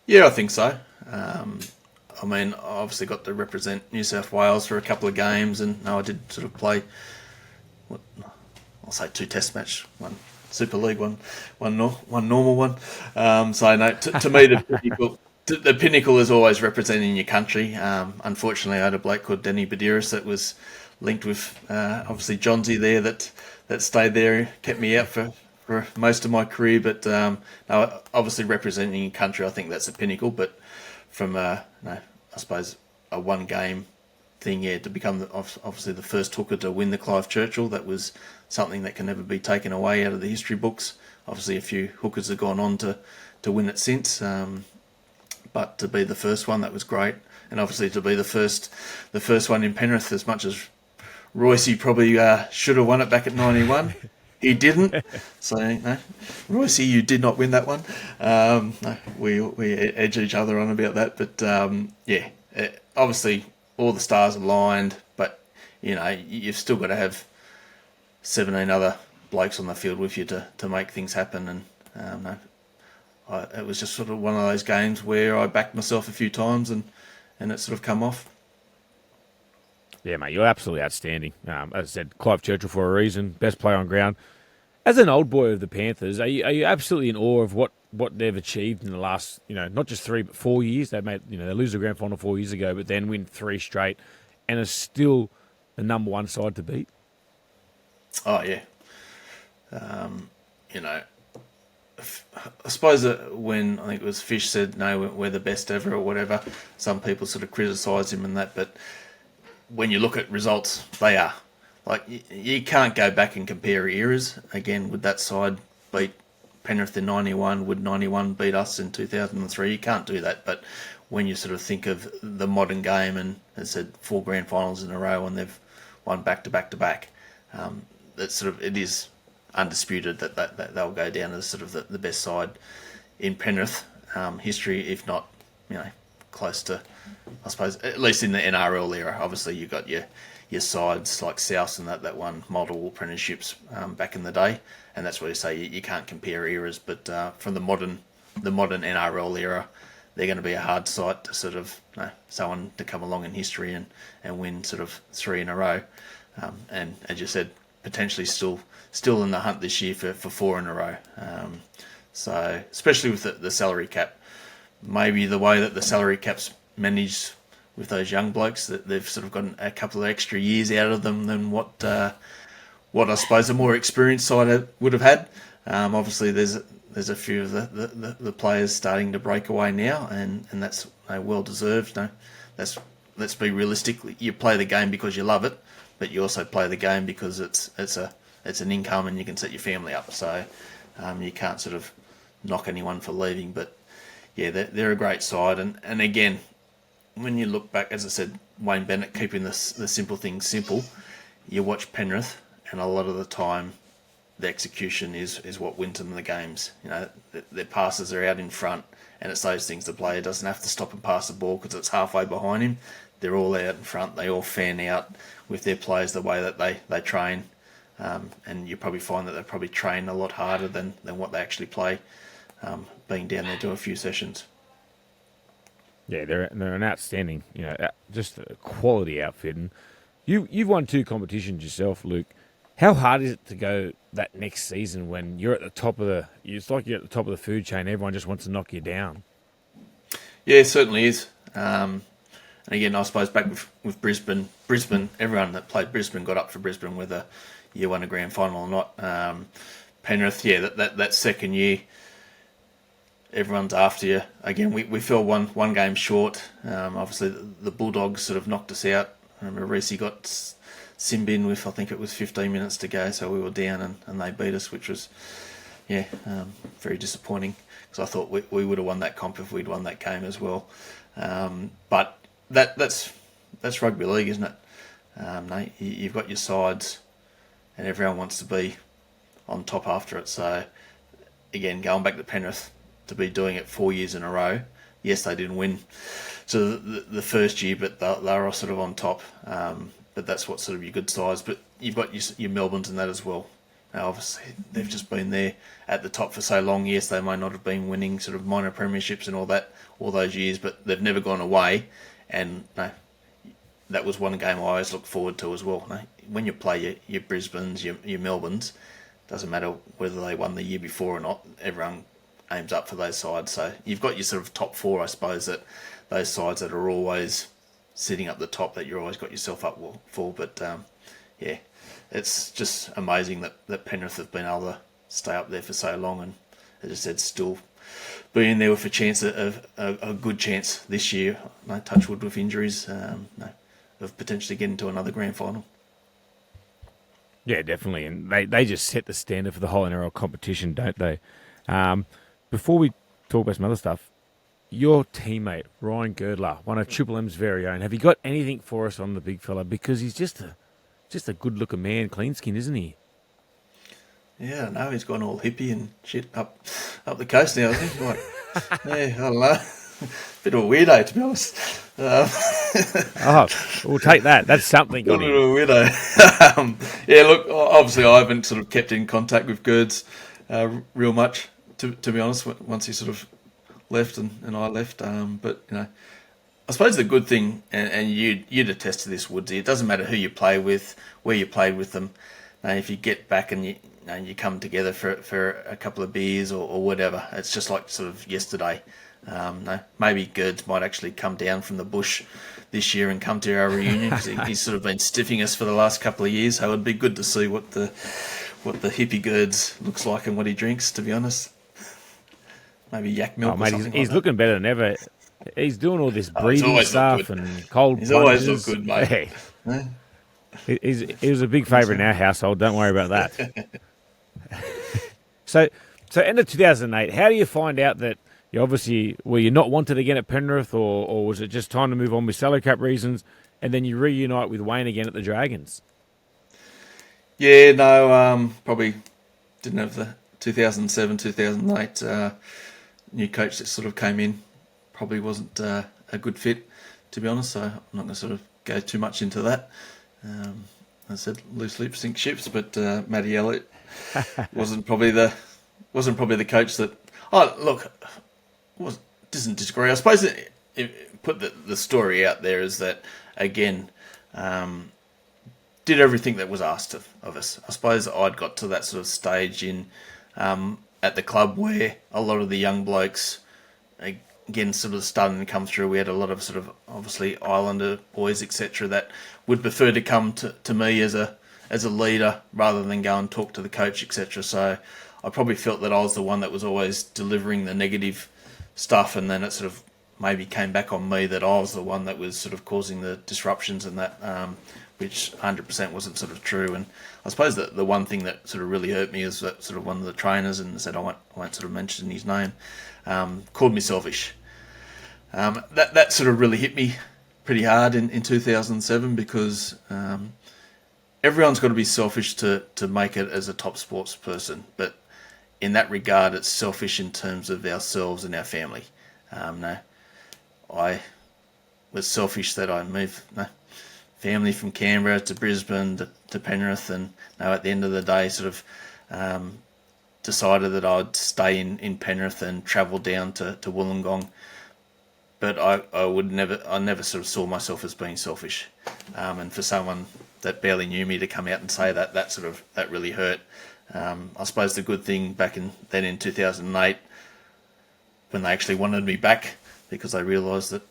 Yeah, I think so. I mean, I obviously got to represent New South Wales for a couple of games, and I did sort of play, I'll say 2 Test match, one Super League, one normal one. So no, to me the pinnacle is always representing your country. Unfortunately, I had a bloke called Denny Badiris that was linked with obviously Johnsy there that stayed there, kept me out for most of my career. But no, obviously representing your country, I think that's the pinnacle. But from I suppose a one game thing, to become obviously the first hooker to win the Clive Churchill, that was something that can never be taken away out of the history books. Obviously, a few hookers have gone on to win it since, but to be the first one, that was great. And obviously to be the first one in Penrith, as much as Royce probably should have won it back at 91. He didn't. So, no, Royce, you did not win that one. No, we edge each other on about that. But, obviously all the stars aligned, but, you've still got to have 17 other blokes on the field with you to make things happen. And, it was just sort of one of those games where I backed myself a few times and it sort of come off. Yeah, mate, you're absolutely outstanding. As I said, Clive Churchill for a reason, best player on ground. As an old boy of the Panthers, are you absolutely in awe of what they've achieved in the last, not just 3 but 4 years? They made, they lose the grand final 4 years ago, but then win 3 straight, and are still the number one side to beat. Oh yeah, I suppose that when I think it was Fish said, "No, we're the best ever" or whatever, some people sort of criticise him and that, but when you look at results, they are. Like, you can't go back and compare eras. Again, would that side beat Penrith in 91? Would 91 beat us in 2003? You can't do that. But when you sort of think of the modern game, and as I said, 4 grand finals in a row, and they've won back to back to back, it is undisputed that they'll go down as sort of the best side in Penrith history, if not, close to, I suppose, at least in the NRL era. Obviously, you've got your sides like South and that won multiple premierships back in the day, and that's why you say you can't compare eras. But from the modern NRL era, they're going to be a hard side to sort of someone to come along in history and win sort of 3 in a row, and as you said, potentially still in the hunt this year for 4 in a row. So especially with the salary cap, maybe the way that the salary cap's managed with those young blokes, that they've sort of gotten a couple of extra years out of them than what I suppose a more experienced side would have had. Obviously, there's a few of the players starting to break away now, and that's well deserved. Let's be realistic. You play the game because you love it, but you also play the game because it's an income and you can set your family up. So you can't sort of knock anyone for leaving. But yeah, they're a great side, and again, when you look back, as I said, Wayne Bennett keeping the simple things simple. You watch Penrith, and a lot of the time, the execution is what wins them the games. Their passes are out in front, and it's those things the player doesn't have to stop and pass the ball because it's halfway behind him. They're all out in front. They all fan out with their players the way that they train, and you probably find that they probably train a lot harder than what they actually play, being down there doing a few sessions. Yeah, they're an outstanding, just a quality outfit. And you've won 2 competitions yourself, Luke. How hard is it to go that next season when you're at the top of it's like you're at the top of the food chain, everyone just wants to knock you down? Yeah, it certainly is. And again, I suppose back with Brisbane, everyone that played Brisbane got up for Brisbane whether you won a grand final or not. Penrith, yeah, that second year, everyone's after you. Again, we fell one game short. Obviously, the Bulldogs sort of knocked us out. I remember Reece got Simbin with, I think it was 15 minutes to go, so we were down and they beat us, which was, very disappointing because I thought we would have won that comp if we'd won that game as well. But that's rugby league, isn't it? You've got your sides and everyone wants to be on top after it. So, again, going back to Penrith, to be doing it 4 years in a row. Yes, they didn't win so the first year, but they were sort of on top. but that's what sort of your good sides. But you've got your Melbournes and that as well. Now, obviously, they've just been there at the top for so long. Yes, they may not have been winning sort of minor premierships and all that all those years, but they've never gone away. And no, that was one game I always looked forward to as well. No, when you play your Brisbanes, your Melbournes, doesn't matter whether they won the year before or not, everyone aims up for those sides. So you've got your sort of top four, I suppose, that those sides that are always sitting up the top that you're always got yourself up for. But yeah, it's just amazing that Penrith have been able to stay up there for so long, and as I said, still being there with a chance of a good chance this year. No touch wood with injuries, of potentially getting to another grand final. Yeah, definitely, and they just set the standard for the whole NRL competition, don't they? Before we talk about some other stuff, your teammate Ryan Girdler, one of Triple M's very own, have you got anything for us on the big fella? Because he's just a good-looking man, clean-skinned, isn't he? Yeah, I know, he's gone all hippie and shit up the coast now, I think. Like, yeah, I don't know. Bit of a weirdo, to be honest. Oh, we'll take that. That's something on Bit him. of a weirdo. Yeah, look, obviously I haven't sort of kept in contact with Gerds real much, to be honest, once he sort of left and I left. But, you know, I suppose the good thing, and you'd attest to this, Woodsy, it doesn't matter who you play with, where you played with them. If you get back and you come together for a couple of beers or whatever, it's just like sort of yesterday. Maybe Gerds might actually come down from the bush this year and come to our reunion, because he's sort of been stiffing us for the last couple of years. So it would be good to see what the hippie Gerds looks like and what he drinks, to be honest. Maybe yak milk or something. He's like looking better than ever. He's doing all this breathing stuff and cold He's plunges. always looked good, mate. Yeah. He was a big favourite in our household. Don't worry about that. So end of 2008, how do you find out that were you not wanted again at Penrith, or was it just time to move on with salary cap reasons, and then you reunite with Wayne again at the Dragons? Yeah, no, probably didn't have the 2007, 2008 new coach that sort of came in. Probably wasn't a good fit, to be honest, so I'm not going to sort of go too much into that. I said loose lips sink ships, but Matty Elliott wasn't probably the coach that. Oh, look, doesn't disagree. I suppose put the story out there is that again, did everything that was asked of us. I suppose I'd got to that sort of stage in at the club where a lot of the young blokes, again, sort of starting to come through. We had a lot of sort of obviously Islander boys, etc., that would prefer to come to me as a leader rather than go and talk to the coach, etc. So I probably felt that I was the one that was always delivering the negative stuff, and then it sort of maybe came back on me that I was the one that was sort of causing the disruptions and that, which 100% wasn't sort of true. And I suppose that the one thing that sort of really hurt me is that sort of one of the trainers, and said I won't sort of mention his name, called me selfish. That sort of really hit me pretty hard in 2007, because everyone's got to be selfish to make it as a top sports person, but in that regard, it's selfish in terms of ourselves and our family. I was selfish that I moved family from Canberra to Brisbane to Penrith, and at the end of the day, sort of decided that I'd stay in Penrith and travel down to Wollongong. But I never sort of saw myself as being selfish, and for someone that barely knew me to come out and say that really hurt. I suppose the good thing back then in 2008, when they actually wanted me back, because they realised that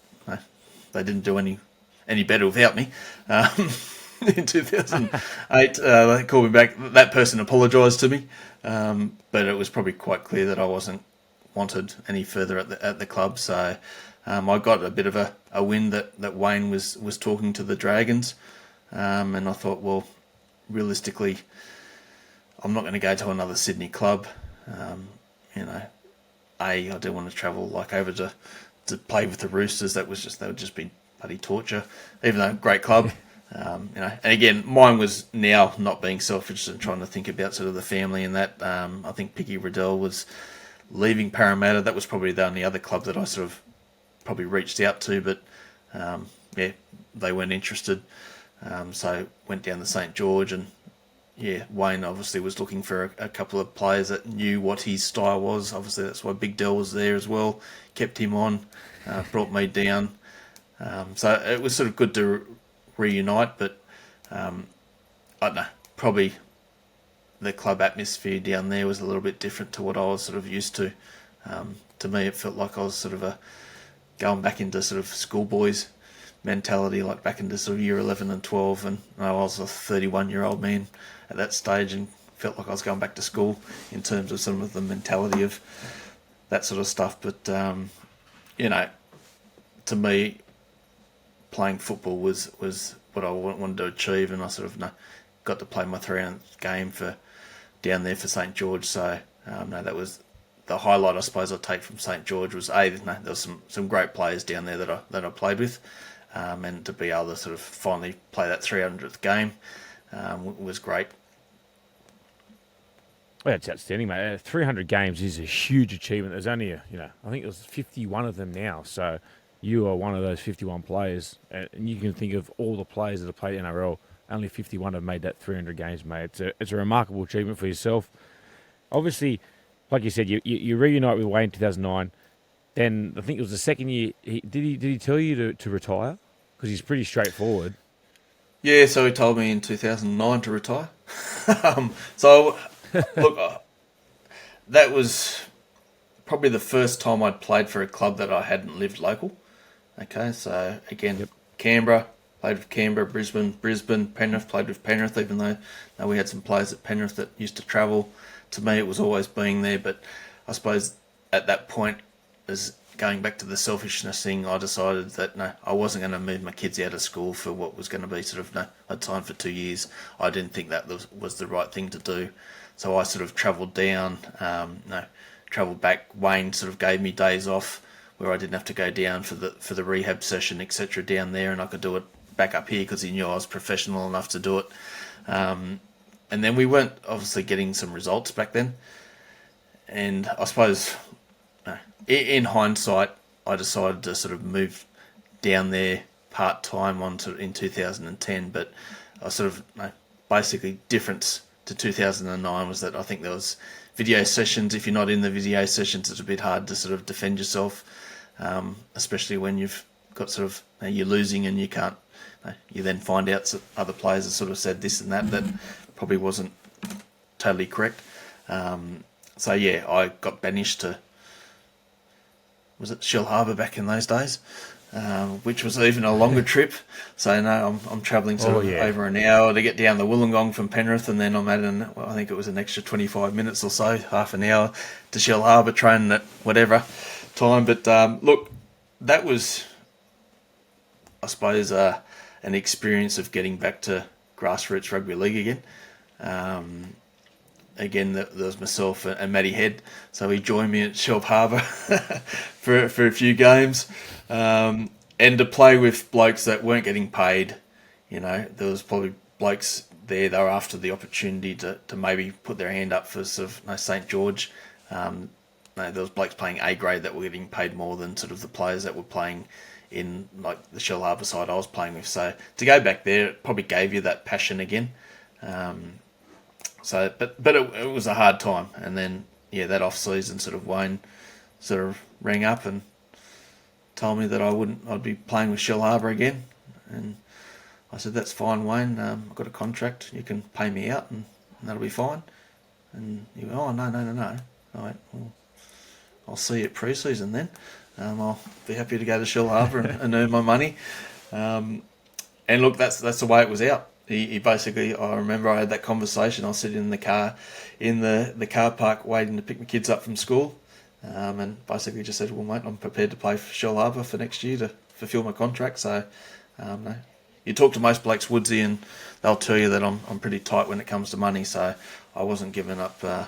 they didn't do any better without me. In 2008, they called me back. That person apologised to me, but it was probably quite clear that I wasn't wanted any further at the club. So I got a bit of a win that Wayne was talking to the Dragons, and I thought, well, realistically, I'm not going to go to another Sydney club. I didn't want to travel over to play with the Roosters. That would just be bloody torture. Even though great club, And again, mine was now not being selfish and trying to think about sort of the family and that. I think Picky Riddell was leaving Parramatta. That was probably the only other club that I sort of probably reached out to, but they weren't interested. So went down to St George, and yeah, Wayne obviously was looking for a couple of players that knew what his style was. Obviously, that's why Big Dell was there as well. Kept him on, brought me down. So it was sort of good to reunite, but I don't know, probably the club atmosphere down there was a little bit different to what I was sort of used to. To me, it felt like I was sort of going back into sort of schoolboys mentality, like back into sort of year 11 and 12, and I was a 31-year-old man at that stage and felt like I was going back to school in terms of some of the mentality of that sort of stuff. But, to me, playing football was what I wanted to achieve, and I sort of got to play my 300th game for down there for St George. So that was the highlight, I suppose, I take from St George was there was some great players down there that I played with, and to be able to sort of finally play that 300th game was great. Well, that's outstanding, mate. 300 games is a huge achievement. There's only, I think there's 51 of them now. So you are one of those 51 players. And you can think of all the players that have played NRL. Only 51 have made that 300 games, mate. It's a remarkable achievement for yourself. Obviously, like you said, you reunite with Wayne in 2009. Then I think it was the second year. Did he tell you to retire? Because he's pretty straightforward. Yeah, so he told me in 2009 to retire. So, look, that was probably the first time I'd played for a club that I hadn't lived local. Okay, so again, Canberra, played with Canberra, Brisbane, Penrith, played with Penrith, even though we had some players at Penrith that used to travel. To me, it was always being there, but I suppose at that point, as going back to the selfishness thing, I decided that I wasn't going to move my kids out of school for what was going to be sort of a time for 2 years. I didn't think that was the right thing to do, so I sort of travelled down, travelled back. Wayne sort of gave me days off where I didn't have to go down for the rehab session, etc. down there, and I could do it back up here because he knew I was professional enough to do it. And then we weren't obviously getting some results back then. And I suppose, in hindsight, I decided to sort of move down there part-time in 2010. But I sort of, basically difference to 2009 was that I think there was video sessions. If you're not in the video sessions, it's a bit hard to sort of defend yourself, especially when you've got sort of, you're losing and you can't, you then find out that other players have sort of said this and that probably wasn't totally correct. So yeah, I got banished to, was it Shell Harbour back in those days, which was even a longer trip. So I'm travelling over an hour to get down the Wollongong from Penrith, and then I'm adding, I think it was an extra 25 minutes or so, half an hour to Shell Harbour, training at whatever time. But look, that was, I suppose, an experience of getting back to grassroots rugby league again. Again, there was myself and Matty Head, so he joined me at Shell Harbour for a few games, and to play with blokes that weren't getting paid. There was probably blokes there that were after the opportunity to maybe put their hand up for sort of St George. There was blokes playing A grade that were getting paid more than sort of the players that were playing in like the Shell Harbour side I was playing with. So to go back there, it probably gave you that passion again. But it was a hard time, and then that off season sort of Wayne sort of rang up and told me that I'd be playing with Shell Harbour again, and I said that's fine, Wayne. I've got a contract, you can pay me out, and that'll be fine. And he went, oh no. I went, well, I'll see you at pre-season then. I'll be happy to go to Shell Harbour and earn my money. And look, that's the way it was out. He basically, I remember I had that conversation. I was sitting in the car, in the car park, waiting to pick my kids up from school, and basically just said, well, mate, I'm prepared to play for Shell Harbour for next year to fulfil my contract. So, you talk to most blokes, Woodsy, and they'll tell you that I'm pretty tight when it comes to money. So I wasn't giving up my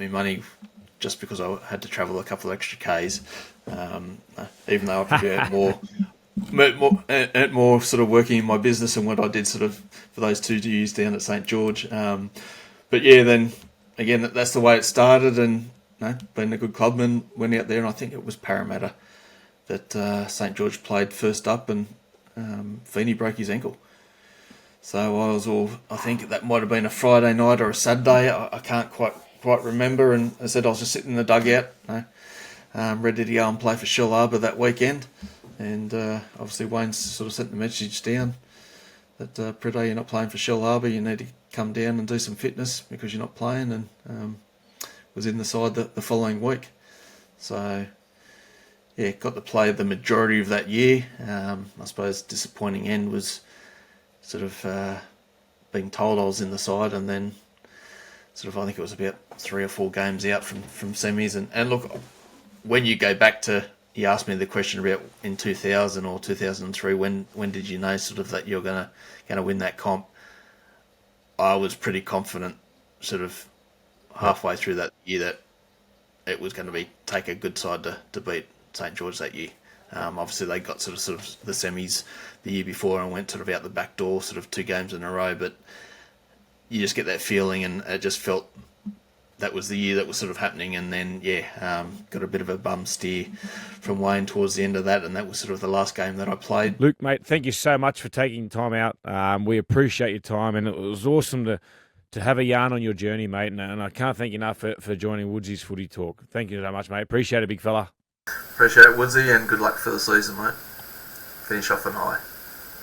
money just because I had to travel a couple of extra Ks, even though I probably earned more sort of working in my business and what I did sort of for those 2 years down at St George. But yeah, then again, that's the way it started, and being a good clubman, went out there, and I think it was Parramatta that St George played first up, and Feeney broke his ankle. So I think that might have been a Friday night or a Saturday. I can't quite remember. And I said I was just sitting in the dugout, ready to go and play for Shell Harbour that weekend. And obviously Wayne's sort of sent the message down that Priddis, you're not playing for Shell Harbour. You need to come down and do some fitness because you're not playing. And was in the side the following week. So yeah, got to play the majority of that year. I suppose disappointing end was sort of being told I was in the side, and then sort of I think it was about 3 or 4 games out from semis. And look, when you go back to, you asked me the question about in 2000 or 2003, when did you know sort of that you're gonna win that comp? I was pretty confident, sort of halfway through that year, that it was going to take a good side to beat St George that year. Obviously they got sort of the semis the year before and went sort of out the back door, sort of 2 games in a row. But you just get that feeling, and it just felt that was the year that was sort of happening. And then got a bit of a bum steer from Wayne towards the end of that, and that was sort of the last game that I played. Luke, mate, thank you so much for taking time out. We appreciate your time, and it was awesome to have a yarn on your journey, mate. And I can't thank you enough for joining Woodsys Footy Talk. Thank you so much, mate. Appreciate it, big fella. Appreciate it, Woodsy, and good luck for the season, mate. Finish off an high.